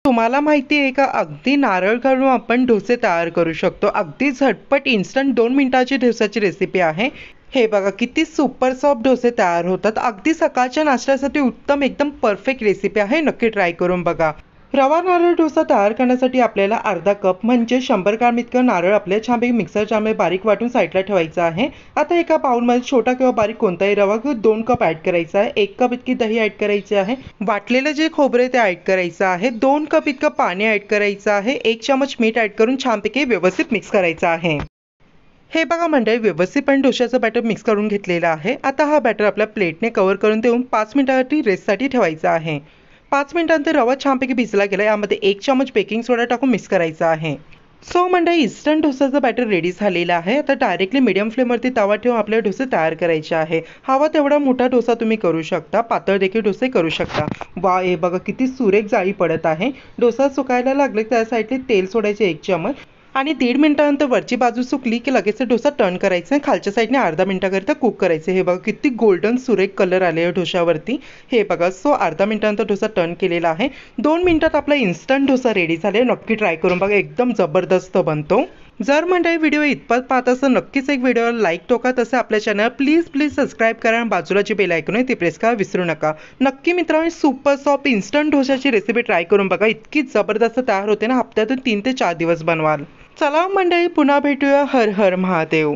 तुम्हाला माहिती आहे का, अगदी नारळ घालून आपण डोसे तयार करू शकतो. अगदी झटपट इन्स्टंट 2 मिनिटाची डोस्याची रेसिपी आहे. हे बघा किती सुपर सॉफ्ट डोसे तयार होतात. अगदी सकाळच्या नाश्त्यासाठी उत्तम एकदम परफेक्ट रेसिपी आहे. नक्की ट्राय करून बघा. रवा नारळ डोसा तयार करण्यासाठी आपल्याला अर्धा कप म्हणजे 100 ग्रॅम इतकं नारळ आपल्या छानपैकी मिक्सर जारमध्ये बारीक वाटून साईडला ठेवायचं आहे. आता एका बाउलमध्ये छोटा किंवा बारीक कोणताही रवा घेऊन 2 कप ऍड करायचा आहे. 1 कप इतकी दही ऍड करायची आहे. वाटलेलं जे खोबरे ते ऍड करायचं आहे. 2 कप इतकं पाणी ऍड करायचं आहे. 1 चमच मीठ ऍड करून छानपैकी व्यवस्थित मिक्स करायचं आहे. हे बघा मंडळी, व्यवस्थितपणे डोश्याचं बॅटर मिक्स करून घेतलेलं आहे. आता हा बॅटर आपल्या प्लेटने कव्हर करून देऊन 5 मिनिटांसाठी रेस्टसाठी ठेवायचा आहे. 5 मिनिटांनंतर रवा छानपैकी भिजला गेला. यामध्ये 1 चमच बेकिंग सोडा टाकून मिक्स करायचा आहे. सो मंडळी, इन्स्टंट डोसाचं बॅटर रेडी झालेलं आहे. आता डायरेक्टली मीडियम फ्लेमवरती तवा ठेवून आपले डोसे तयार करायचे आहे. हवा तेवढा मोठा डोसा तुम्ही करू शकता. पातळ देखील डोसे करू शकता. वा, हे बघा किती सुरेख जाळी पडत आहे. डोसा सुकायला लागले त्या साईडले तेल सोडायचे 1 चमच आणि 1.5 मिनिटानंतर वरची बाजू सुकली की लगेच डोसा टर्न करायचा आहे. खालच्या साईडने अर्धा मिनिटाकरिता कुक करायचे. हे बघा किती गोल्डन सुरेख कलर आले आहे डोशावरती. हे बघा, सो अर्धा मिनिटानंतर डोसा टर्न केलेला आहे. 2 मिनिटात आपला इन्स्टंट डोसा रेडी झाले. नक्की ट्राय करून बघा, एकदम जबरदस्त बनतो. जर मंडळी व्हिडिओ इतपत पाहत असेल नक्कीच एक व्हिडिओला लाईक टोका. तसे आपल्या चॅनल प्लीज सबस्क्राईब करा आणि बाजूला जी बेल आयकॉन आहे ती प्रेस करायला विसरू नका. नक्की मित्रांनो, सुपर सॉफ्ट इन्स्टंट डोशाची रेसिपी ट्राय करून बघा. इतकी जबरदस्त तयार होते ना, हप्त्यातून 3 ते 4 दिवस बनवाल. चला मंडळी, पुन्हा भेटूया. हर हर महादेव.